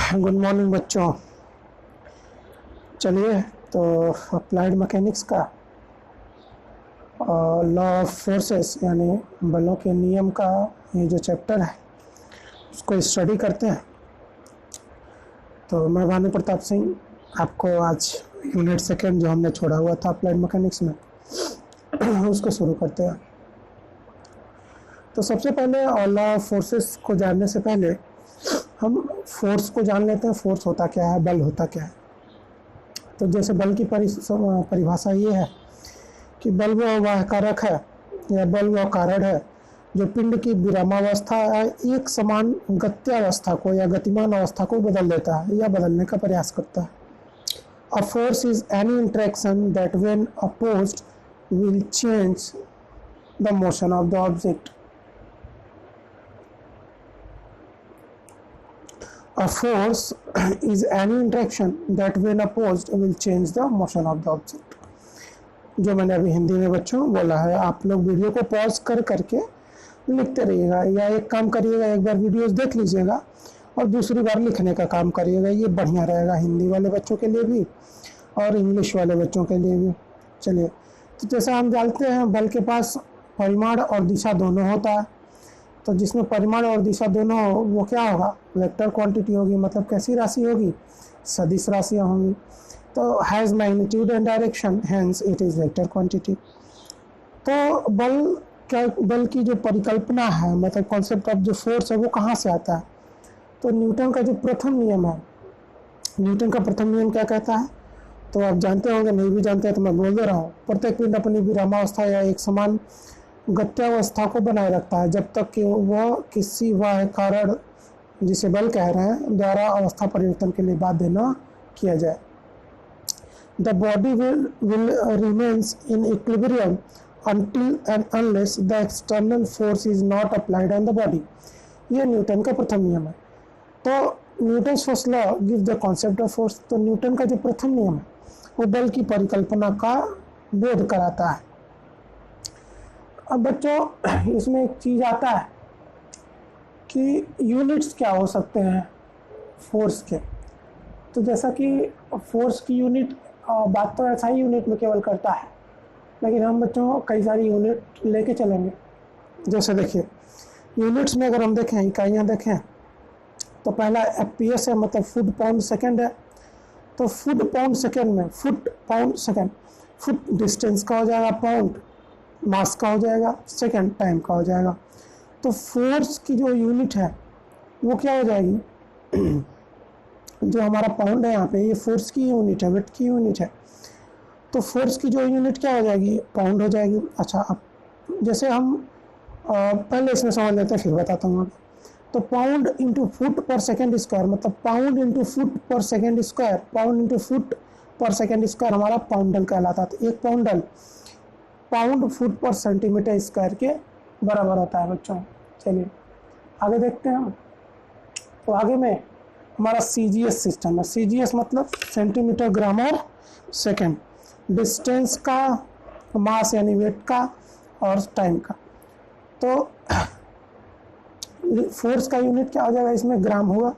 Good morning बच्चों। चलिए, तो अप्लाइड मैकेनिक्स का लॉ ऑफ फोर्सेस यानी बलों के नियम का ये जो चैप्टर है उसको स्टडी करते हैं। तो मैं भानु प्रताप सिंह आपको आज यूनिट सेकेंड जो हमने छोड़ा हुआ था अप्लाइड मैकेनिक्स में उसको शुरू करते हैं। तो सबसे पहले लॉ ऑफ फोर्सेस को जानने से पहले हम फोर्स को जान लेते हैं। फोर्स होता क्या है, बल होता क्या है। तो जैसे बल की परिभाषा ये है कि बल वह कारक है या बल वह कारण है जो पिंड की विरामावस्था या एक समान गत्यावस्था को या गतिमान अवस्था को बदल देता है या बदलने का प्रयास करता है। A force is any interaction that when opposed will change the motion of the object. A force is any interaction that when opposed will change the motion of the object। जो मैंने अभी हिंदी में बच्चों बोला है, आप लोग वीडियो को पॉज कर करके लिखते रहिएगा या एक काम करिएगा, एक बार वीडियोस देख लीजिएगा और दूसरी बार लिखने का काम करिएगा। ये बढ़िया रहेगा हिंदी वाले बच्चों के लिए भी और इंग्लिश वाले बच्चों के लिए भी। चलिए, तो जैसे हम जानते हैं बल के पास परिमाण और दिशा दोनों होता है। तो जिसमें परिमाण और दिशा दोनों हो वो क्या होगा, वेक्टर क्वांटिटी होगी। मतलब कैसी राशि होगी, सदिश राशियाँ होंगी। तो has magnitude and direction hence it is vector quantity. तो बल की जो परिकल्पना है, मतलब कॉन्सेप्ट ऑफ जो फोर्स है वो कहाँ से आता है। तो न्यूटन का जो प्रथम नियम है, न्यूटन का प्रथम नियम क्या कहता है तो आप जानते होंगे, नहीं भी जानते हैं तो मैं बोल दे रहा हूँ। प्रत्येक पिंड अपनी विरामावस्था या एक समान गत्यावस्था को बनाए रखता है जब तक कि वह किसी वह कारण जिसे बल कह रहे हैं द्वारा अवस्था परिवर्तन के लिए बाध्य न किया जाए। The body will remains in equilibrium until and unless the external force is not applied on the body। ये न्यूटन का प्रथम नियम है। तो Newton first law give the concept of force. तो न्यूटन का जो प्रथम नियम है वो बल की परिकल्पना का बोध कराता है। अब बच्चों इसमें एक चीज़ आता है कि यूनिट्स क्या हो सकते हैं फोर्स के। तो जैसा कि फोर्स की यूनिट बात तो ऐसा ही यूनिट में केवल करता है, लेकिन हम बच्चों कई सारी यूनिट लेके चलेंगे। जैसे देखिए, यूनिट्स में अगर हम देखें, इकाइयाँ देखें, तो पहला FPS है, मतलब फुट पाउंड सेकेंड है। तो फुट पाउंड सेकेंड में foot pound second, foot distance का हो जाएगा, पाउंड मास का हो जाएगा, सेकेंड टाइम का हो जाएगा। तो फोर्स की जो यूनिट है वो क्या हो जाएगी जो हमारा पाउंड है यहाँ पे, ये फोर्स की यूनिट है, वेट की यूनिट है। तो फोर्स की जो यूनिट क्या हो जाएगी, पाउंड हो जाएगी। अच्छा, अब जैसे हम पहले इसमें समझ लेते हैं फिर बताता हूँ। तो पाउंड इंटू फुट पर सेकेंड स्क्वायर, मतलब पाउंड इंटू फुट पर second square, pound into foot पर सेकेंड स्क्वायर हमारा पाउंडल कहलाता है। तो एक पाउंडल पाउंड फुट पर सेंटीमीटर स्क्वायर के बराबर होता है बच्चों। चलिए आगे देखते हैं। तो आगे में हमारा CGS सिस्टम है। CGS मतलब सेंटीमीटर ग्राम और सेकेंड, डिस्टेंस का, मास यानी वेट का और टाइम का। तो फोर्स का यूनिट क्या हो जाएगा, इसमें ग्राम होगा।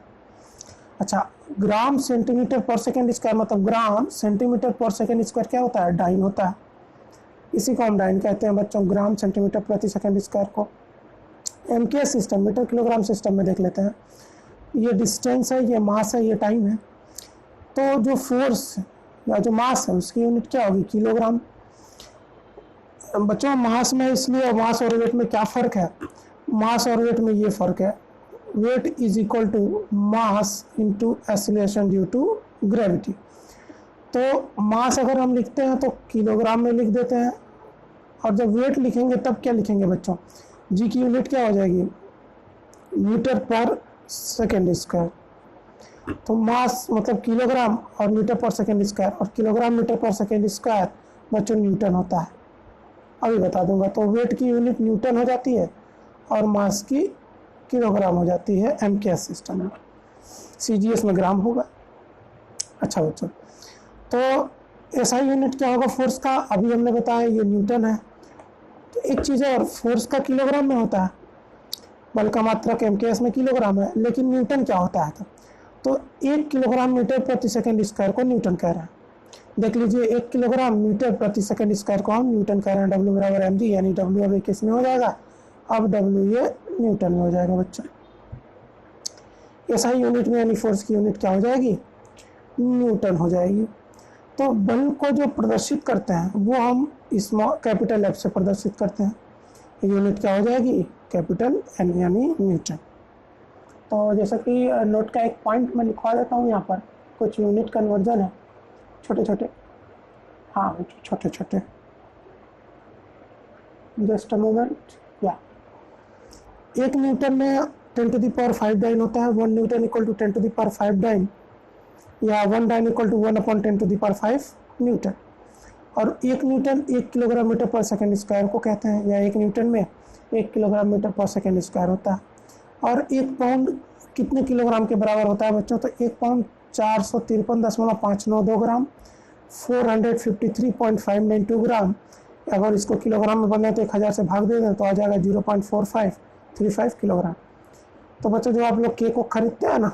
अच्छा, ग्राम सेंटीमीटर पर सेकेंड स्क्वायर, मतलब ग्राम सेंटीमीटर पर सेकेंड स्क्वायर क्या होता है, डाइन होता है। इसी को हम डाइन कहते हैं बच्चों, ग्राम सेंटीमीटर प्रति सेकंड स्क्वायर को। MKS system, metre kilogram system में देख लेते हैं। ये डिस्टेंस है, ये मास है, ये टाइम है। तो जो फोर्स या जो मास है उसकी यूनिट क्या होगी, किलोग्राम। बच्चों मास में इसलिए मास और वेट में क्या फ़र्क है, मास और वेट में ये फ़र्क है, weight is equal to mass into acceleration due to gravity. तो मास अगर हम लिखते हैं तो किलोग्राम में लिख देते हैं, और जब वेट लिखेंगे तब क्या लिखेंगे बच्चों, जी की यूनिट क्या हो जाएगी, मीटर पर सेकेंड स्क्वायर। तो मास मतलब किलोग्राम और मीटर पर सेकेंड स्क्वायर, और किलोग्राम मीटर पर सेकेंड स्क्वायर बच्चों न्यूटन होता है। अभी बता दूंगा। तो वेट की यूनिट न्यूटन हो जाती है और मास की किलोग्राम हो जाती है MKS सिस्टम में। CGS में ग्राम होगा। अच्छा बच्चों, तो ऐसा यूनिट क्या होगा फोर्स का, अभी हमने बताया ये न्यूटन है। तो एक चीज़ और, फोर्स का किलोग्राम में होता है, बल का मात्रक MKS में किलोग्राम है, लेकिन न्यूटन क्या होता है। तो तो 1 किलोग्राम मीटर प्रति सेकंड स्क्वायर को न्यूटन कह रहा है। देख लीजिए 1 किलोग्राम मीटर प्रति सेकंड स्क्वायर को हम न्यूटन कह रहे हैं। W बराबर mg, यानी W अब किस में हो जाएगा, अब W ये न्यूटन में हो जाएगा बच्चों। ऐसा ही यूनिट में यानी फोर्स की यूनिट क्या हो जाएगी, न्यूटन हो जाएगी। तो बल को जो प्रदर्शित करते हैं वो हम स्मॉल कैपिटल एफ से प्रदर्शित करते हैं। यूनिट क्या हो जाएगी, कैपिटल एन यानी न्यूटन। तो जैसा कि नोट का एक पॉइंट मैं लिखवा देता हूँ यहाँ पर, कुछ यूनिट कन्वर्जन है छोटे छोटे, हाँ छोटे छोटे, जस्ट अ मोमेंट। या 1 न्यूटन में 10⁵ डाइन होता है। 1 न्यूटन इक्वल टू 10⁵ डाइन, या 1 डाइन इक्वल टू 1/10⁵ न्यूटन। और 1 न्यूटन 1 किलोग्राम मीटर पर सेकंड स्क्वायर को कहते हैं, या 1 न्यूटन में 1 किलोग्राम मीटर पर सेकंड स्क्वायर होता है। और 1 पाउंड कितने किलोग्राम के बराबर होता है बच्चों, तो 1 पाउंड 453.592 ग्राम, 453.592 ग्राम। अगर इसको किलोग्राम में बदलें तो 1000 से भाग दे दें तो आ जाएगा 0.4535 किलोग्राम। तो बच्चों जो आप लोग केक को खरीदते हैं ना,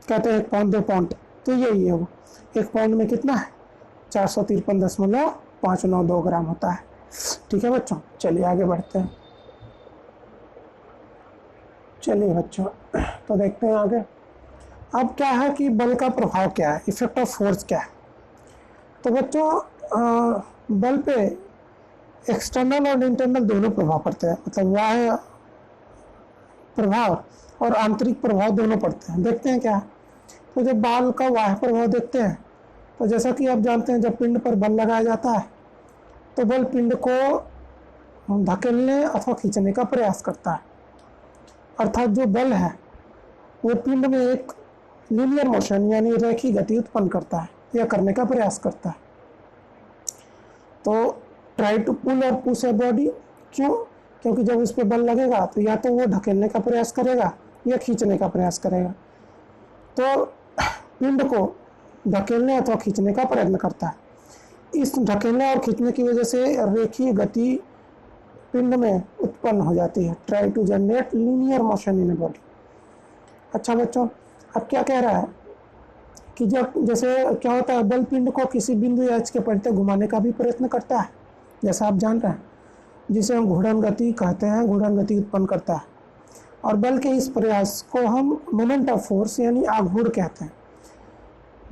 कहते हैं 1 पाउंड 2 पाउंड, तो यही है वो। 1 पाउंड में कितना है, 453.592 ग्राम होता है। ठीक है बच्चों, चलिए आगे बढ़ते हैं। चलिए बच्चों, तो देखते हैं आगे। अब क्या है कि बल का प्रभाव क्या है, इफेक्ट ऑफ फोर्स क्या है। तो बच्चों बल पे एक्सटर्नल और इंटरनल दोनों प्रभाव पड़ते हैं, मतलब बाह्य प्रभाव और आंतरिक प्रभाव दोनों पड़ते हैं। देखते हैं क्या। तो जब बल का बाह्य प्रभाव देखते हैं, तो जैसा कि आप जानते हैं जब पिंड पर बल लगाया जाता है तो बल पिंड को धकेलने अथवा खींचने का प्रयास करता है। अर्थात जो बल है वो पिंड में एक लीनियर मोशन यानी रेखीय गति उत्पन्न करता है या करने का प्रयास करता है। तो ट्राई टू पुल और पुश ए बॉडी, क्यों, क्योंकि जब उस पर बल लगेगा तो या तो वो ढकेलने का प्रयास करेगा या खींचने का प्रयास करेगा। तो पिंड को धकेलने अथवा खींचने का प्रयत्न करता है। इस धकेलने और खींचने की वजह से रेखीय गति पिंड में उत्पन्न हो जाती है। Try to generate linear motion in a body. अच्छा बच्चों, अब क्या कह रहा है कि जब जैसे क्या होता है, बल पिंड को किसी बिंदु या अक्ष के परितः घुमाने का भी प्रयत्न करता है, जैसा आप जान रहे हैं, जिसे हम घूर्णन गति कहते हैं, घूर्णन गति उत्पन्न करता है। और बल के इस प्रयास को हम मोमेंट ऑफ फोर्स यानी आघूर्ण कहते हैं।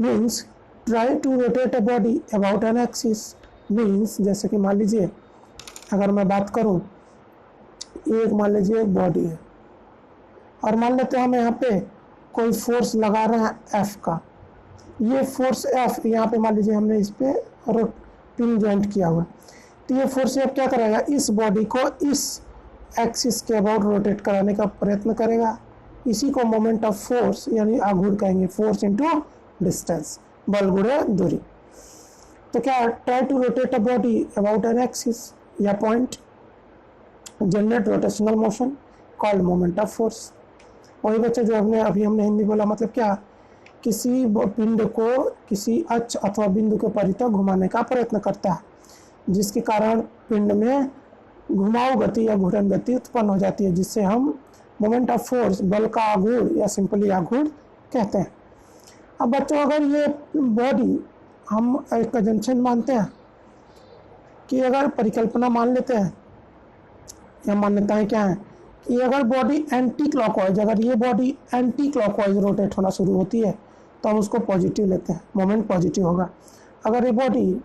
Means try to rotate a body about an axis. Means जैसे कि मान लीजिए अगर मैं बात करूं, एक मान लीजिए एक बॉडी है और मान लेते हैं हम यहाँ पे कोई फोर्स लगा रहे हैं एफ का। ये फोर्स एफ यहाँ पे मान लीजिए हमने इस पे पिन जॉइंट किया हुआ है, तो ये फोर्स एफ क्या करेगा, इस बॉडी को इस एक्सिस के अबाउट रोटेट कराने का प्रयत्न करेगा। इसी को मोमेंट ऑफ फोर्स यानी आघूर्ण कहेंगे। फोर्स इनटू डिस्टेंस, बल गुणे दूरी। तो क्या, try to rotate a body about an axis या point, generate rotational motion called moment of force. वही बच्चे जो हमने हिंदी बोला, मतलब क्या, किसी पिंड को किसी अक्ष अथवा बिंदु के परितः घुमाने का प्रयत्न करता है, जिसके कारण पिंड में घुमाव गति या घूर्णन गति उत्पन्न हो जाती है, जिससे हम मोमेंट ऑफ फोर्स, बल का आघूर्ण या सिंपली आघूर्ण कहते हैं। अब बच्चों अगर ये बॉडी हम एक कंजंक्शन मानते हैं कि अगर परिकल्पना मान लेते हैं या मान्यताएं क्या है कि अगर बॉडी एंटी क्लॉकवाइज, अगर ये बॉडी एंटी क्लॉकवाइज रोटेट होना शुरू होती है तो हम उसको पॉजिटिव लेते हैं, मोमेंट पॉजिटिव होगा। अगर ये बॉडी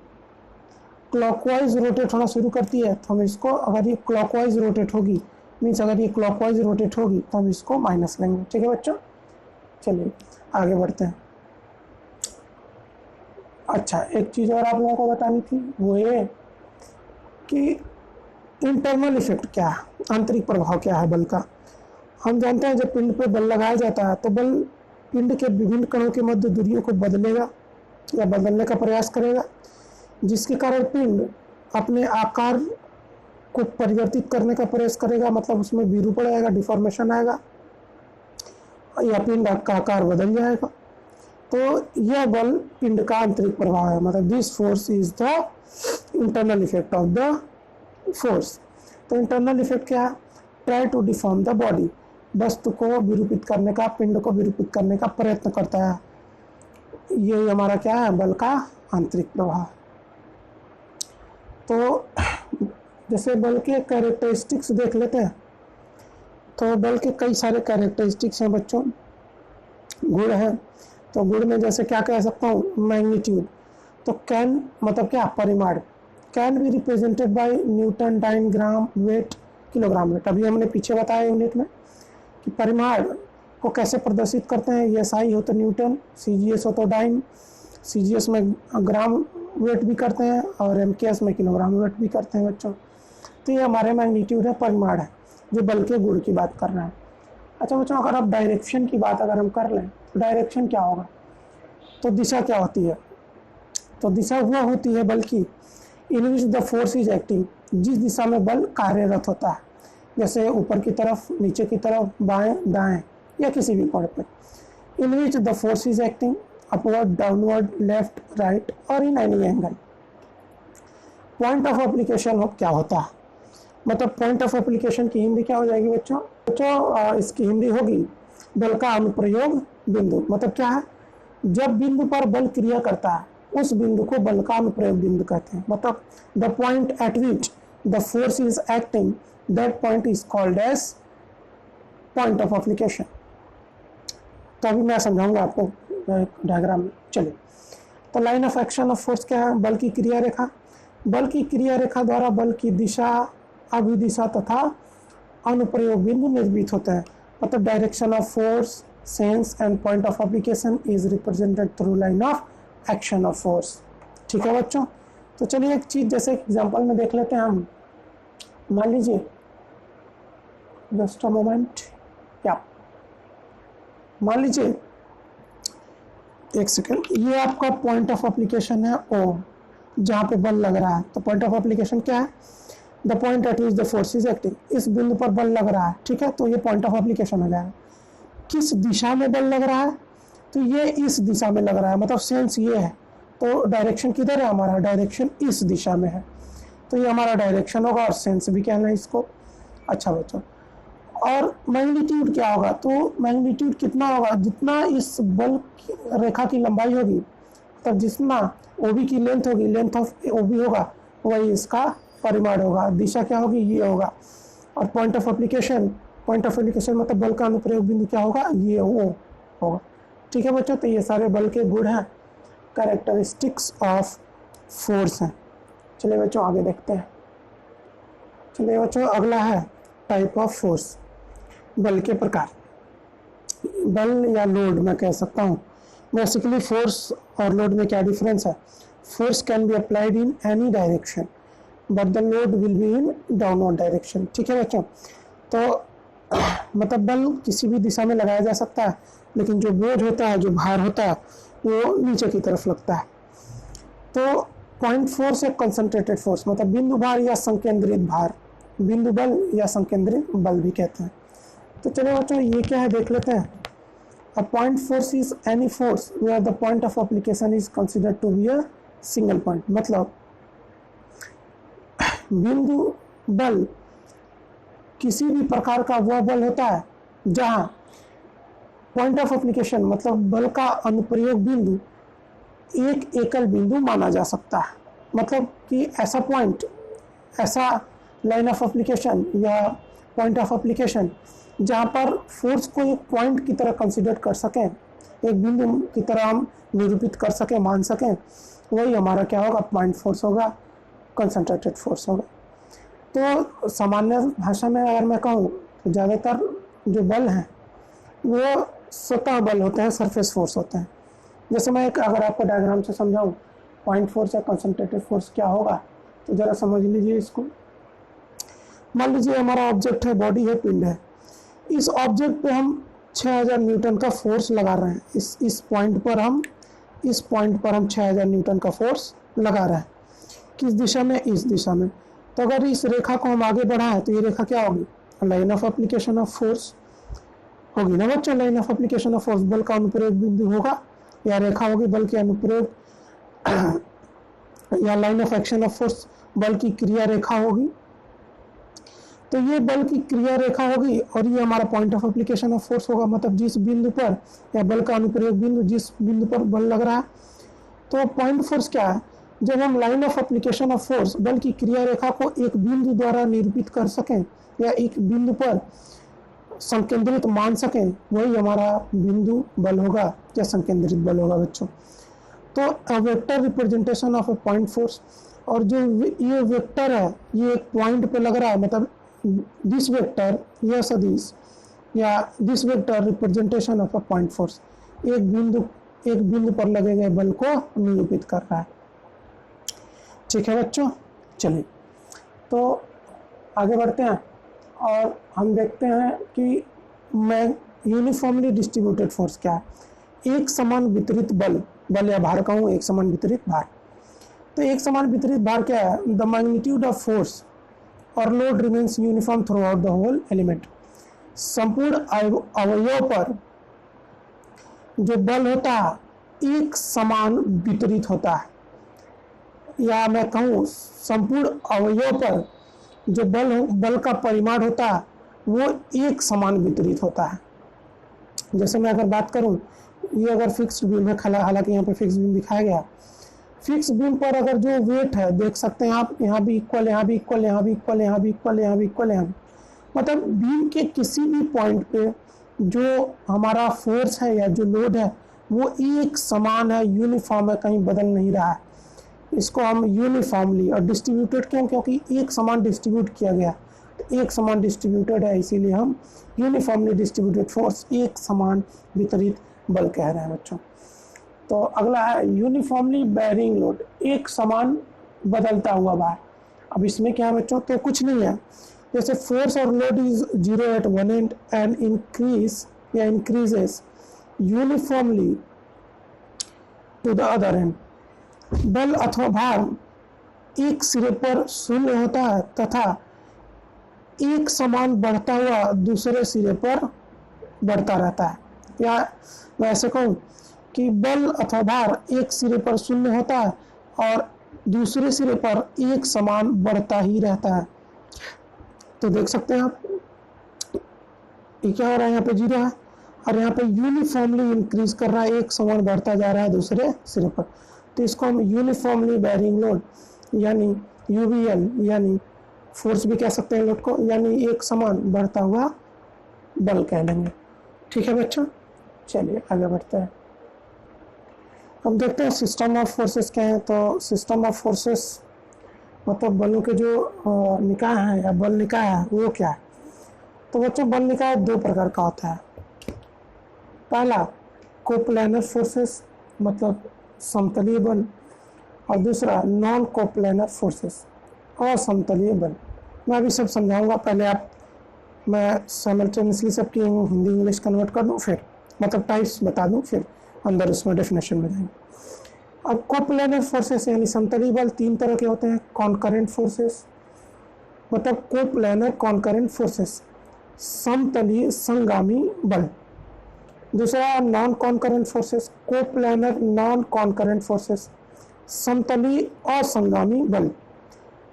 क्लॉकवाइज रोटेट होना शुरू करती है तो हम इसको, अगर ये क्लॉकवाइज रोटेट होगी मीन्स अगर ये क्लॉकवाइज रोटेट होगी तो हम इसको माइनस लेंगे। ठीक है बच्चों, चलिए आगे बढ़ते हैं। अच्छा, एक चीज़ और आप लोगों को बतानी थी, वो ये कि इंटरनल इफेक्ट क्या है, आंतरिक प्रभाव क्या है बल का। हम जानते हैं जब पिंड पर बल लगाया जाता है तो बल पिंड के विभिन्न कणों के मध्य दूरियों को बदलेगा या बदलने का प्रयास करेगा, जिसके कारण पिंड अपने आकार को परिवर्तित करने का प्रयास करेगा, मतलब उसमें विरूपण आएगा, डिफॉर्मेशन आएगा या पिंड का आकार बदल जाएगा। तो यह बल पिंड का आंतरिक प्रभाव है, मतलब this force is the internal effect of the force. तो इंटरनल इफेक्ट क्या है, try to deform the body, वस्तु को विरूपित करने का, पिंड को विरूपित करने का प्रयत्न करता है। ये हमारा क्या है, बल का आंतरिक प्रभाव। तो जैसे बल के कैरेक्टरिस्टिक्स देख लेते हैं। तो बल के कई सारे कैरेक्टरिस्टिक्स हैं बच्चों, गुण है। तो गुण में जैसे क्या कह सकता हूँ, मैग्नीट्यूड। तो कैन मतलब क्या, परिमाण। Can be represented by newton, dyne, gram, weight, kilogram weight. अभी हमने पीछे बताया यूनिट में कि परिमाण को कैसे प्रदर्शित करते हैं। एसआई हो तो न्यूटन, सीजीएस हो तो डाइन, सीजीएस में ग्राम वेट भी करते हैं और एमकेएस में किलोग्राम वेट भी करते हैं बच्चों। तो ये हमारे मैग्नीट्यूड है, परिमाण है, जो बल के गुण की बात कर रहा है। अच्छा बच्चों, अगर आप डायरेक्शन की बात अगर हम कर लें तो डायरेक्शन क्या होगा, तो दिशा क्या होती है। तो दिशा वह होती है बल की in which the force is acting, जिस दिशा में बल कार्यरत होता है। जैसे ऊपर की तरफ, नीचे की तरफ, बाएं दाएं या किसी भी पॉइंट पर। In which the force is acting upward, downward, left, right और in any angle. Point of application हो क्या होता है, मतलब पॉइंट ऑफ एप्लीकेशन की हिंदी क्या हो जाएगी बच्चों। इसकी हिंदी होगी बल का अनुप्रयोग बिंदु। मतलब क्या है, जब बिंदु पर बल क्रिया करता है उस बिंदु को बल का अनुप्रयोग बिंदु कहते हैं। मतलब the point at which the force is acting, that point is called as point of application. तो अभी मैं समझाऊंगा आपको डायग्राम में। चलिए, तो line of action of force क्या है, बल की क्रिया रेखा। बल की क्रिया रेखा द्वारा बल की दिशा, अभिदिशा तथा अनुप्रयोग बिंदु निर्मित होते हैं। मतलब direction of force, sense and point of application is represented through line of action of force. ठीक है बच्चों। तो चलिए एक चीज जैसे एग्जांपल में देख लेते हैं हम। मान लीजिए, जस्ट अ मोमेंट, क्या मान लीजिए, एक सेकेंड, ये आपका पॉइंट ऑफ एप्लीकेशन है ओ, जहाँ पे बल लग रहा है। तो पॉइंट ऑफ एप्लीकेशन क्या है, the point at which the force is acting. इस बिंदु पर बल लग रहा है, ठीक है, तो ये पॉइंट ऑफ एप्लीकेशन हो जाएगा। किस दिशा में बल लग रहा है, तो ये इस दिशा में लग रहा है, मतलब सेंस ये है। तो डायरेक्शन किधर है हमारा, डायरेक्शन इस दिशा में है, तो ये हमारा डायरेक्शन होगा और सेंस भी कहना है इसको। अच्छा बच्चों, और मैग्नीट्यूड क्या होगा, तो मैग्नीट्यूड कितना होगा, जितना इस बल रेखा की लंबाई होगी, तब जितना ओबी की लेंथ होगी, लेंथ ऑफ ओबी होगा, वही इसका परिमाण होगा। दिशा क्या होगी, ये होगा। और point of application, point of application मतलब बल का अनुप्रयोग बिंदु क्या होगा, ये वो होगा। ठीक है बच्चों, तो ये सारे बल के गुण हैं, कैरेक्टरिस्टिक्स ऑफ फोर्स हैं। चलिए बच्चों आगे देखते हैं। चलिए बच्चों, अगला है टाइप ऑफ फोर्स, बल के प्रकार। बल या लोड मैं कह सकता हूँ। बेसिकली फोर्स और लोड में क्या डिफरेंस है। Force can be applied in any direction but the load will be in downward direction. ठीक है बच्चों, तो मतलब बल किसी भी दिशा में लगाया जा सकता है, लेकिन जो बोझ होता है, जो भार होता है, वो नीचे की तरफ लगता है। तो पॉइंट फोर्स एक कंसंट्रेटेड फोर्स, मतलब बिंदु भार या संकेंद्रित भार, बिंदु बल या संकेंद्रित बल भी कहते हैं। तो चलो बच्चों, ये क्या है देख लेते हैं। A point force is any force where the point of application is considered to be a single point। मतलब बिंदु बल किसी भी प्रकार का वह बल होता है जहां पॉइंट ऑफ एप्लीकेशन मतलब बल का अनुप्रयोग बिंदु एक एकल बिंदु माना जा सकता है। मतलब कि ऐसा पॉइंट, ऐसा लाइन ऑफ एप्लीकेशन या पॉइंट ऑफ एप्लीकेशन जहाँ पर फोर्स को एक पॉइंट की तरह कंसिडर कर सकें, एक बिंदु की तरह हम निरूपित कर सकें, मान सकें, वही हमारा क्या होगा, पॉइंट फोर्स होगा, कंसंट्रेटेड फोर्स होगा। तो सामान्य भाषा में अगर मैं कहूँ तो ज़्यादातर जो बल हैं वो सतह बल होते हैं, सरफेस फोर्स होते हैं। जैसे मैं एक अगर आपको डायग्राम से समझाऊँ पॉइंट फोर्स या कंसंट्रेटेड फोर्स क्या होगा, तो ज़रा समझ लीजिए इसको। मान लीजिए हमारा ऑब्जेक्ट है, बॉडी है, पिंड है। इस ऑब्जेक्ट पे हम 6000 न्यूटन का फोर्स लगा रहे हैं। इस पॉइंट पर हम 6000 न्यूटन का फोर्स लगा रहे हैं। किस दिशा में, इस दिशा में। तो अगर इस रेखा को हम आगे बढ़ाएं तो ये रेखा क्या होगी, line of application of force होगी ना बच्चों। Line of application of force बल का अनुप्रयोग बिंदु होगा, या रेखा होगी बल के अनुप्रयोग, या line of action of force बल की क्रिया रेखा होगी। तो ये बल की क्रिया रेखा होगी और ये हमारा point of application of force होगा, मतलब जिस बिंदु पर या बल का अनुप्रयोग बिंदु जिस बिंदु पर बल लग रहा है। तो पॉइंट फोर्स क्या है? जब हम line of application of force बल की क्रिया रेखा को एक बिंदु द्वारा निरूपित कर सकें या एक बिंदु पर संकेंद्रित मान सकें, वही हमारा बिंदु बल होगा या संकेंद्रित बल होगा बच्चों। तो a vector representation of A point force, और जो ये वेक्टर है ये एक पॉइंट पे लग रहा है, मतलब दिस वेक्टर या सदिश या this vector representation of a point force एक बिंदु पर लगे गए बल को निरूपित कर रहा है। ठीक है बच्चों, चलिए तो आगे बढ़ते हैं और हम देखते हैं कि मैं यूनिफॉर्मली डिस्ट्रीब्यूटेड फोर्स क्या है। एक समान वितरित बल या भार कहूँ, एक समान वितरित भार। तो एक समान वितरित भार क्या है? द मैग्नीट्यूड ऑफ फोर्स और load remains uniform throughout the whole element. संपूर्ण अवयव पर जो बल होता है एक समान वितरित होता है, या मैं कहूँ संपूर्ण अवयव पर जो बल का परिमाण होता है वो एक समान वितरित होता है। जैसे मैं अगर बात करूँ, ये अगर फिक्स्ड बीम है, हालांकि यहाँ पे फिक्स्ड बीम दिखाया गया, फिक्स बीम पर अगर जो वेट है देख सकते हैं आप, यहाँ भी इक्वल, यहाँ भी इक्वल, यहाँ भी इक्वल, यहाँ भी इक्वल, यहाँ भी इक्वल, यहाँ भी, मतलब बीम के किसी भी पॉइंट पे जो हमारा फोर्स है या जो लोड है वो एक समान है, यूनिफॉर्म है, कहीं बदल नहीं रहा है। इसको हम यूनिफॉर्मली, और डिस्ट्रीब्यूटेड क्यों? क्योंकि एक समान डिस्ट्रीब्यूट किया गया, तो एक समान डिस्ट्रीब्यूटेड है, इसीलिए हम यूनिफॉर्मली डिस्ट्रीब्यूटेड फोर्स, एक समान वितरित बल कह रहे हैं बच्चों। तो अगला है यूनिफॉर्मली बेयरिंग लोड, एक समान बदलता हुआ भार। अब इसमें क्या है बच्चों? तो कुछ नहीं है, जैसे फोर्स और load is 0 at one end and increase या increases uniformly to the other end. बल अथवा भार एक सिरे पर शून्य होता है तथा एक समान बढ़ता हुआ दूसरे सिरे पर बढ़ता रहता है। या वैसे कहूँ कि बल अथवा भार एक सिरे पर शून्य होता है और दूसरे सिरे पर एक समान बढ़ता ही रहता है। तो देख सकते हैं आप, ये क्या हो रहा है? यहाँ पे 0 है और यहाँ पे यूनिफॉर्मली इंक्रीज कर रहा है, एक समान बढ़ता जा रहा है दूसरे सिरे पर। तो इसको हम यूनिफॉर्मली बेयरिंग लोड यानी यूबीएल यानी फोर्स भी कह सकते हैं लोड को, यानी एक समान बढ़ता हुआ बल कह लेंगे। ठीक है बच्चों, चलिए आगे बढ़ते हैं। हम देखते हैं सिस्टम ऑफ फोर्सेस क्या है। तो सिस्टम ऑफ फोर्सेस मतलब बलों के जो निकाय है या बल निकाय है वो क्या है? तो बच्चों बल निकाय 2 प्रकार का होता है। पहला कोप्लानर फोर्सेस मतलब समतलीय बल, और दूसरा नॉन कोप्लानर फोर्सेस असमतलीय बल। मैं अभी सब समझाऊंगा, पहले मैं साइमल्टेनियसली सबकी हिंदी इंग्लिश कन्वर्ट कर दूं, फिर मतलब टाइप्स बता दूं, फिर अंदर उसमें डेफिनेशन में जाएंगे। अब कोप्लानर फोर्सेस यानी समतलीय बल 3 तरह के होते हैं। कॉन्करेंट फोर्सेस मतलब कोप्लानर कॉन्करेंट फोर्सेस, समतलीय संगामी बल। दूसरा non concurrent forces, coplanar non concurrent forces, समतलीय असंगामी बल।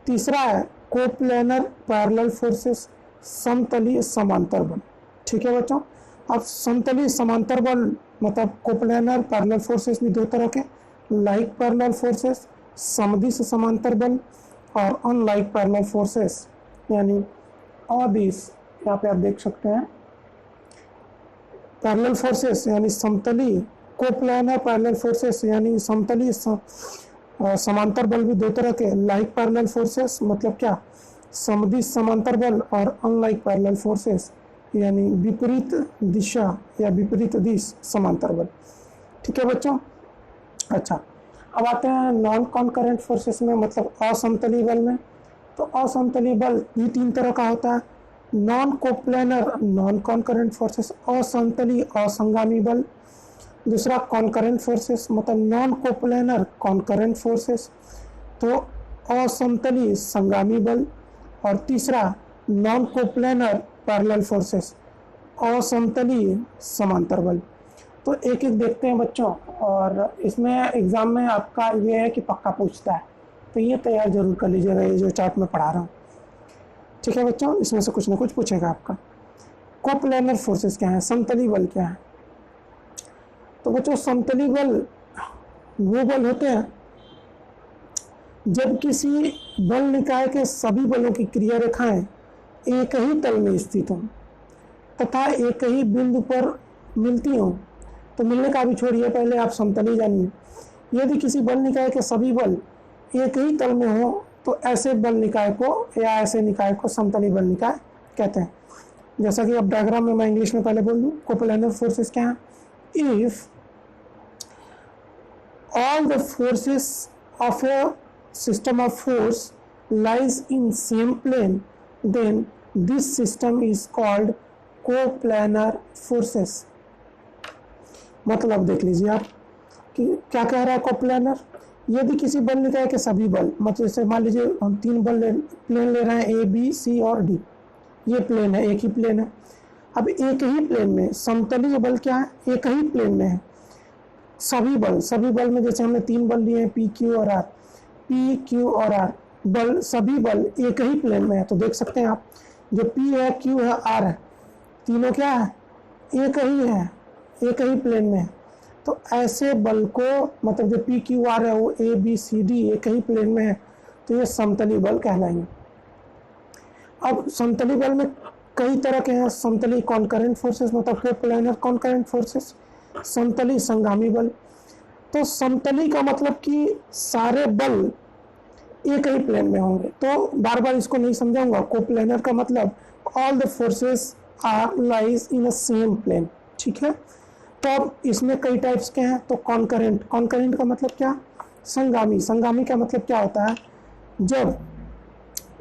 तीसरा है कोप्लानर पैरेलल फोर्सेस, समतलीय समांतर बल। ठीक है बच्चों, अब समतलीय समांतर बल मतलब कोप्लानर पैरेलल फोर्सेस भी 2 तरह के, लाइक पैरेलल फोर्सेस समदिश समांतर बल, और अनलाइक पैरेलल फोर्सेस यानी अदिश। यहाँ पे आप देख सकते हैं पैरेलल फोर्सेस यानी समतलीय, कोप्लानर पैरेलल फोर्सेस यानी समतलीय समांतर बल भी 2 तरह के, लाइक पैरेलल फोर्सेस मतलब क्या? समदिश समांतर बल, और अनलाइक पैरेलल फोर्सेस यानी विपरीत दिशा या विपरीत दिश समांतर बल। ठीक है बच्चों, अच्छा अब आते हैं नॉन कॉन्करेंट फोर्सेस में मतलब असमतलीय बल में। तो असमतलीय बल भी 3 तरह का होता है। Non coplanar non concurrent forces असमतलीय असंगामी बल। दूसरा कॉन्करेंट फोर्सेस मतलब नॉन कोप्लानर कॉन्करेंट फोर्सेस तो असमतलीय संगामी बल। और तीसरा नॉन कोप्लानर पैरेलल फोर्सेस असमतलीय समांतर बल। तो एक एक देखते हैं बच्चों, और इसमें एग्जाम में आपका ये है कि पक्का पूछता है, तो ये तैयार जरूर कर लीजिएगा, ये जो चार्ट में पढ़ा रहा हूँ। ठीक है बच्चों, इसमें से कुछ ना कुछ पूछेगा आपका। कोप्लानर फोर्सेस क्या है, समतली बल क्या है? तो बच्चों समतली बल वो बल होते हैं जब किसी बल निकाय के सभी बलों की क्रिया रेखाएं एक ही तल में स्थित हों तथा एक ही बिंदु पर मिलती हों। तो मिलने का भी छोड़िए, पहले आप समतली जानिए। यदि किसी बल निकाय के सभी बल एक ही तल में हो तो ऐसे बल निकाय को या ऐसे निकाय को समतली बल निकाय कहते हैं। जैसा कि अब डायग्राम में मैं इंग्लिश में पहले बोल दूं, कोप्लानर फोर्सेस क्या है? If all the forces of a system of force lies in same plane, then this system is called coplanar forces। मतलब देख लीजिए आप कि क्या कह रहा है कोप्लानर। यदि किसी बल निकाय के सभी बल, मतलब जैसे मान लीजिए हम तीन प्लेन ले रहे हैं, ए बी सी और डी, ये प्लेन है, एक ही प्लेन है। अब एक ही प्लेन में समतलीय बल क्या है? एक ही प्लेन में है सभी बल में, जैसे हमने तीन बल लिए हैं पी क्यू और आर, पी क्यू और आर बल, सभी बल एक ही प्लेन में है। तो देख सकते हैं आप, जो पी है, क्यू है, आर है, तीनों क्या है? एक ही है, एक ही प्लेन में है। तो ऐसे बल को, मतलब जो पी क्यू आर है वो ए बी सी डी एक ही प्लेन में है, तो ये समतली बल कहलाएंगे। अब समतली बल में कई तरह के हैं। समतली कॉन्करेंट फोर्सेस, मतलब कोप्लानर कॉन्करेंट फोर्सेस, समतली संगामी बल। तो समतली का मतलब कि सारे बल एक ही प्लेन में होंगे। तो बार बार इसको नहीं समझाऊंगा। कोप्लानर का मतलब all the forces are lies in a same plane, ठीक है। तो अब इसमें कई टाइप्स के हैं। तो कॉन्करेंट का मतलब क्या? संगामी का मतलब क्या होता है? जब,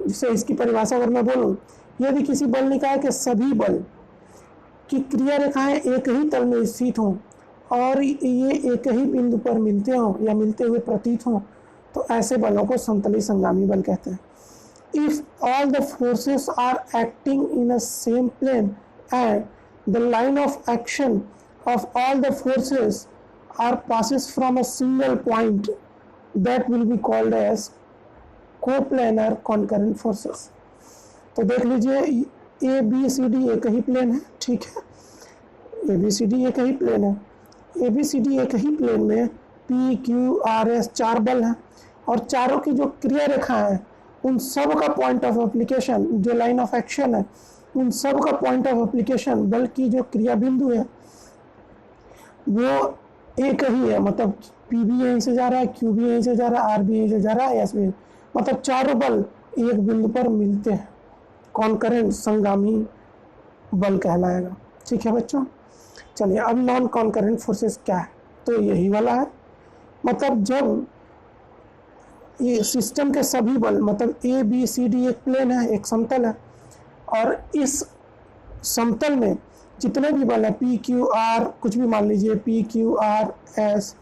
जैसे इसकी परिभाषा अगर मैं बोलूं, यदि किसी बल निकाय के सभी बल की क्रिया रेखाएं एक ही तल में स्थित हों और ये एक ही बिंदु पर मिलते हों या मिलते हुए प्रतीत हों, तो ऐसे बलों को समतली संगामी बल कहते हैं। If all the forces are acting in a same plane and the line of action of all the forces are passes from a single point, that will be called as coplanar concurrent forces. तो देख लीजिए, A B C D एक ही plane है, ठीक है, A B C D एक ही plane है। A B C D एक ही प्लेन में पी क्यू आर एस चार बल हैं और चारों की जो क्रिया रेखा है उन सब का पॉइंट ऑफ एप्लीकेशन, जो लाइन ऑफ एक्शन है, उन सब का पॉइंट ऑफ एप्लीकेशन, बल की जो क्रिया बिंदु है वो एक ही है। मतलब पी भी यहीं से जा रहा है, क्यू भी यहीं से जा रहा है, आर भी यहीं से जा रहा है, एस भी, मतलब चारों बल एक बिंदु पर मिलते हैं। कॉन्करेंट संगामी बल कहलाएगा, ठीक है बच्चों। चलिए अब नॉन कॉन्करेंट फोर्सेस क्या है? तो यही वाला है, मतलब जब ये सिस्टम के सभी बल, मतलब ए बी सी डी एक प्लेन है, एक समतल है, और इस समतल में जितने भी बल है पी क्यू आर, कुछ भी मान लीजिए पी क्यू आर एस,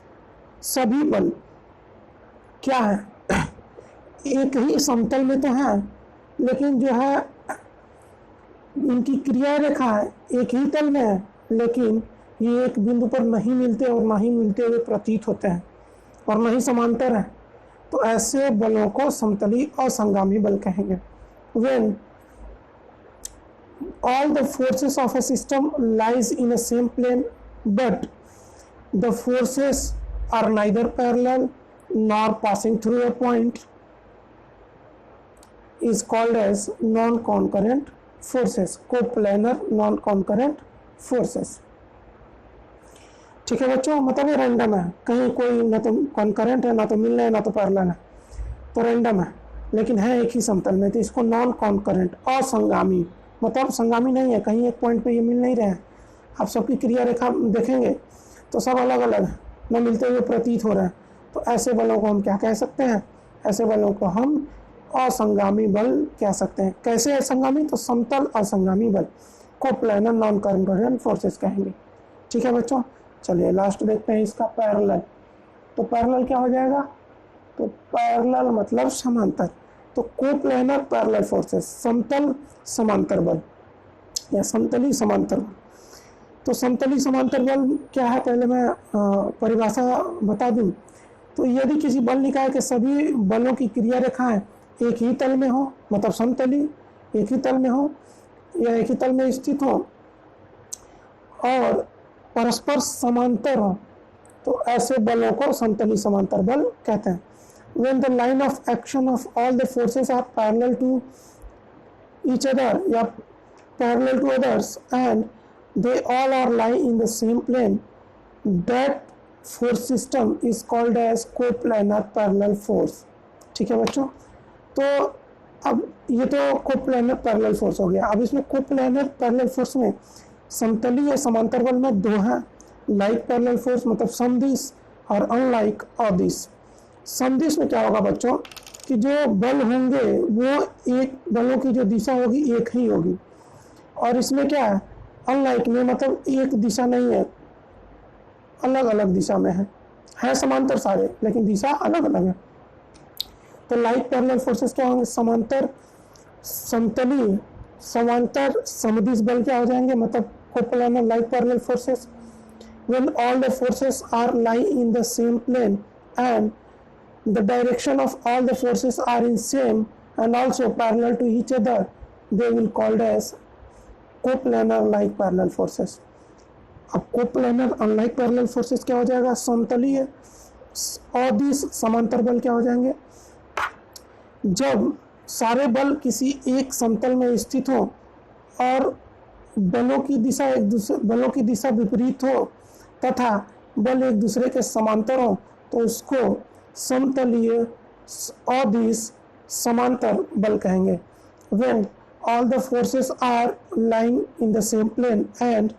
सभी बल क्या है? एक ही समतल में तो है, लेकिन जो है इनकी क्रिया रेखा है एक ही तल में है, लेकिन ये एक बिंदु पर नहीं मिलते और ना ही मिलते हुए प्रतीत होते हैं और ना ही समांतर है। तो ऐसे बलों को समतली और संगामी बल कहेंगे। When all the forces of a system lies in a same plane, but the forces are neither parallel nor passing through a point, is called as non-concurrent forces, coplanar non-concurrent forces। ठीक है बच्चों, मतलब ये random है, कहीं कोई ना तो कॉन्करेंट है, ना तो मिल रहा है, ना तो पैरेलल है, तो रैंडम है, लेकिन है एक ही समतल में, तो इसको नॉन कॉन्करेंट असंगामी, मतलब संगामी नहीं है, कहीं एक पॉइंट पे ये मिल नहीं रहे हैं। आप सबकी क्रिया रेखा देखेंगे तो सब अलग अलग है, न मिलते हुए प्रतीत हो रहे हैं। तो ऐसे बलों को हम क्या कह सकते हैं? ऐसे बलों को हम असंगामी बल कह सकते हैं। कैसे असंगामी? तो समतल असंगामी बल, कोप्लानर नॉन कॉन्करेंट फोर्सेस कहेंगे। ठीक है बच्चों, चलिए लास्ट देखते हैं इसका पैरेलल। तो पैरेलल क्या हो जाएगा? तो पैरेलल मतलब समांतर, तो कोप्लानर पैरेलल फोर्सेस, समतल समांतर बल या समतली समांतर बल। तो समतली समांतर बल क्या है, पहले मैं परिभाषा बता दूं। तो यदि किसी बल निकाय के सभी बलों की क्रिया रेखाएं एक ही तल में हो, मतलब समतली, एक ही तल में हो या एक ही तल में स्थित हो और परस्पर समांतर हो, तो ऐसे बलों को समतली समांतर बल कहते हैं। When the line of action of all the forces are parallel to each other या parallel to others and they all are lie in the same plane, that force system is called as coplanar parallel force। ठीक है बच्चों, तो अब ये तो coplanar parallel force हो गया। अब इसमें कोप्लानर पैरेलल फोर्स में समतली या समांतर बल में दो हैं, लाइक पैरेलल फोर्स मतलब समदिश और अनलाइक अदिश। समदिश में क्या होगा बच्चों कि जो बल होंगे वो एक बलों की जो दिशा होगी एक ही होगी, और इसमें क्या है अनलाइक में मतलब एक दिशा नहीं है, अलग अलग दिशा में है समांतर सारे लेकिन दिशा अलग अलग है। तो लाइक पैरेलल फोर्सेस क्या होंगे, समांतर समतली समांतर समदिश बल क्या हो जाएंगे, मतलब coplanar like parallel forces. When all the forces are lie in the same plane and the direction of all the forces are in same and also parallel to each other, they will called as coplanar like parallel forces। अब coplanar unlike parallel forces क्या हो जाएगा, समतलीय अदिश समांतर बल क्या हो जाएंगे, जब सारे बल किसी एक समतल में स्थित हो और बलों की दिशा विपरीत हो तथा बल एक दूसरे के समांतर हो तो उसको समतलीय अदिश समांतर बल कहेंगे। When all the forces are lying in the same plane and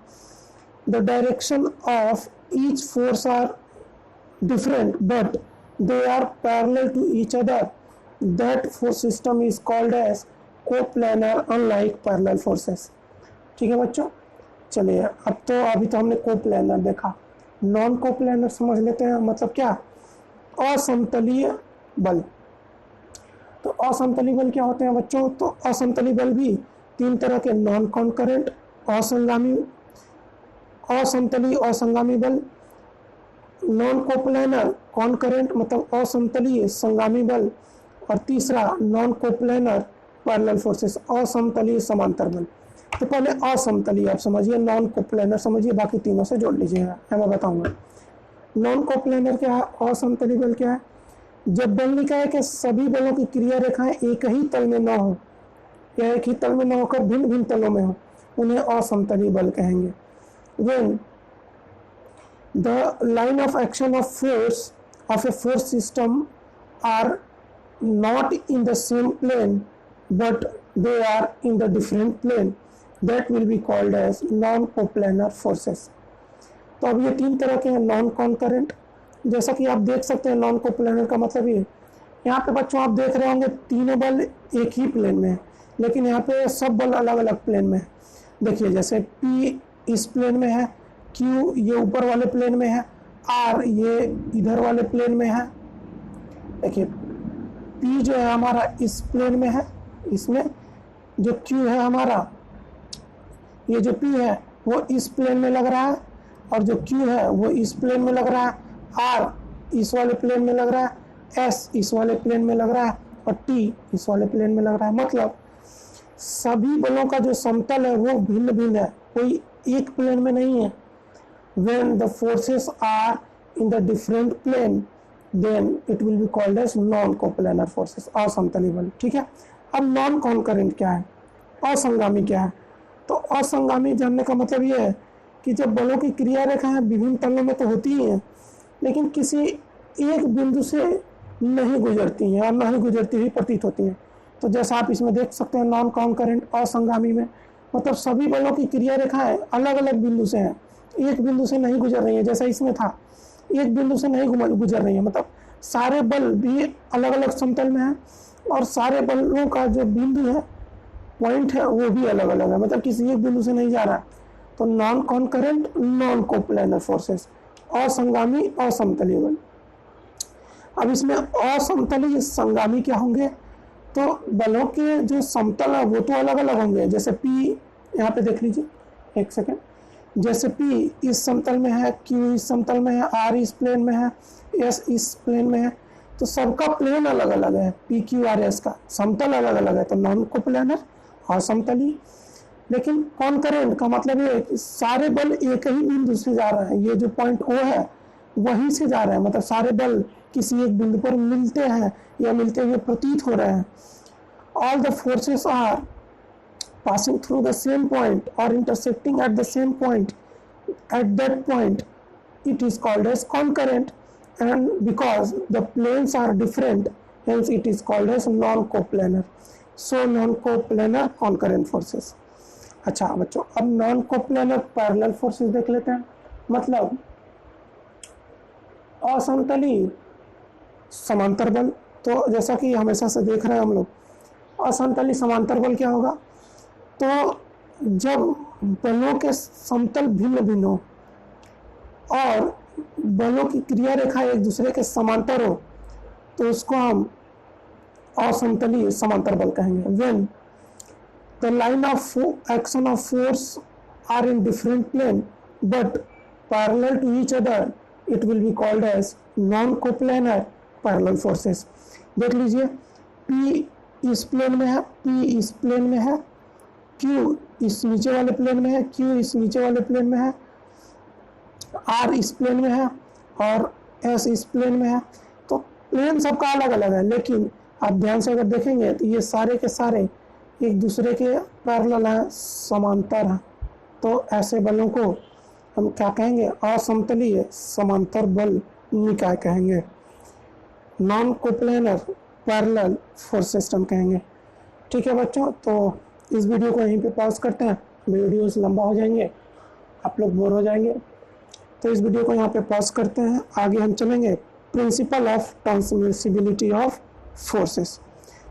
the direction of each force are different but they are parallel to each other, that force system is called as coplanar unlike parallel forces। ठीक है बच्चों, चलिए अभी तो हमने coplanar देखा, non coplanar समझ लेते हैं। मतलब क्या, असमतलीय बल। तो असमतलीय बल क्या होते हैं बच्चों, तो असमतलीय बल भी तीन तरह के, नॉन कॉन्करेंट असंगामी, असमतलीय असंगामी बल, नॉन कोप्लानर कॉन्करेंट मतलब असमतलीय संगामी बल, और तीसरा नॉन कोप्लानर पैरेलल फोर्सेस असमतलीय समांतर बल। तो पहले असमतलीय आप समझिए, नॉन कोप्लानर समझिए, बाकी तीनों से जोड़ लीजिएगा, मैं बताऊंगा। नॉन कोप्लानर क्या है, असमतलीय बल क्या है, जब बल लिखा है कि सभी बलों की क्रिया रेखाएं एक ही तल में न हो या एक ही तल में न होकर भिन्न भिन्न तलों में हो, उन्हें असमतलीय बल कहेंगे। When the line of action of force of a force system are not in the same plane but they are in the different plane, that will be called as non-coplanar forces। तो अब ये तीन तरह के हैं, non concurrent, जैसा कि आप देख सकते हैं नॉन कोप्लानर का मतलब ये, यहाँ पे बच्चों आप देख रहे होंगे तीनों बल एक ही प्लेन में है लेकिन यहाँ पे सब बल अलग अलग प्लेन में है। देखिए जैसे P इस प्लेन में है, Q ये ऊपर वाले प्लेन में है, R ये इधर वाले प्लेन में है। देखिए P जो है हमारा इस प्लेन में है, इसमें जो Q है हमारा, ये जो P है वो इस प्लेन में लग रहा है और जो Q है वो इस प्लेन में लग रहा है, R इस वाले प्लेन में लग रहा है, S इस वाले प्लेन में लग रहा है और T इस वाले प्लेन में लग रहा है। मतलब सभी बलों का जो समतल है वो भिन्न भिन्न है, कोई एक प्लेन में नहीं है। When the forces are in the different plane then it will be called as non-coplanar forces, असमतलीय बल। ठीक है, अब नॉन कॉन्करेंट क्या है, असंगामी क्या है, तो असंगामी जानने का मतलब ये है कि जब बलों की क्रिया रेखाएं विभिन्न तलों में तो होती ही हैं लेकिन किसी एक बिंदु से नहीं गुजरती हैं और न ही गुजरती हुई प्रतीत होती हैं। तो जैसा आप इसमें देख सकते हैं नॉन कॉन्करेंट असंगामी में, मतलब सभी बलों की क्रिया रेखाएं अलग अलग बिंदु से हैं, एक बिंदु से नहीं गुजर रही है। जैसा इसमें था एक बिंदु से नहीं गुजर रही है, मतलब सारे बल भी अलग अलग समतल में हैं और सारे बलों का जो बिंदु है पॉइंट है वो भी अलग अलग है, मतलब किसी एक बिंदु से नहीं जा रहा है। तो non concurrent non coplanar forces, असंगामी असमतलीय बल। अब इसमें असमतलीय संगामी क्या होंगे, तो बलों के जो समतल है वो तो अलग अलग होंगे। जैसे P यहाँ पे देख लीजिए, एक सेकेंड, जैसे P इस समतल में है, Q इस समतल में है, R इस प्लेन में है, S इस प्लेन में है, तो सबका प्लेन अलग अलग है। P Q R S का समतल अलग अलग है, तो नॉन कोप्लानर असमतली। लेकिन कॉन्करेंट का मतलब ये कि सारे बल एक ही बिंदु से जा रहे हैं, ये जो पॉइंट O है वहीं से जा रहे हैं, मतलब सारे बल किसी एक बिंदु पर मिलते हैं या मिलते हुए प्रतीत हो रहे हैं। All the forces are passing through the same point or intersecting at the same point, at that point it is called as concurrent, and because the planes are different, hence it is called as non-coplanar. So non-coplanar concurrent forces। अच्छा बच्चों, अब non coplanar parallel forces देख लेते हैं। मतलब असमतली समांतर बल, तो जैसा कि हमेशा से देख रहे हैं हम लोग, असमतली समांतर बल क्या होगा? तो जब बलों के समतल भिन्न भिन्न हो और बलों की क्रिया रेखा एक दूसरे के समांतर हो तो उसको हम असमतली समांतर बल कहेंगे। When the line of action of force are in different plane but parallel to each other, it will be called as non-coplanar parallel forces। देख लीजिए, P इस प्लेन में है, P इस प्लेन में है, Q इस नीचे वाले प्लेन में है, Q इस नीचे वाले प्लेन में है, R इस प्लेन में है और S इस प्लेन में है। तो प्लेन सबका अलग अलग है, लेकिन आप ध्यान से अगर देखेंगे तो ये सारे के सारे एक दूसरे के पैरेलल हैं, समांतर हैं। तो ऐसे बलों को हम क्या कहेंगे? असमतलीय समांतर बल निकाय कहेंगे, non coplanar parallel force system कहेंगे। ठीक है बच्चों, तो इस वीडियो को यहीं पे पॉज करते हैं, वीडियोस लंबा हो जाएंगे, आप लोग बोर हो जाएंगे, तो इस वीडियो को यहाँ पे पॉज करते हैं। आगे हम चलेंगे principle of transmissibility of forces,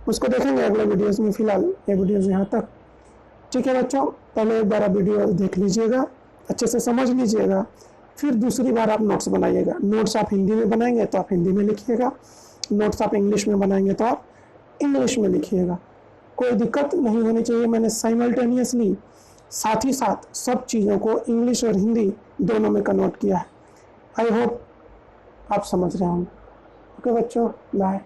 उसको देखेंगे अगले वीडियोस में। फिलहाल ये वीडियोस यहाँ तक। ठीक है बच्चों, पहले एक बार आप वीडियो देख लीजिएगा, अच्छे से समझ लीजिएगा, फिर दूसरी बार आप नोट्स बनाइएगा। नोट्स आप हिंदी में बनाएंगे तो आप हिंदी में लिखिएगा, नोट्स आप इंग्लिश में बनाएंगे तो आप इंग्लिश में लिखिएगा। कोई दिक्कत नहीं होनी चाहिए। मैंने साइमल्टेनियसली साथ ही साथ सब चीज़ों को इंग्लिश और हिंदी दोनों में कन्वर्ट किया है। आई होप आप समझ रहे होंगे। ओके बच्चों, बाय।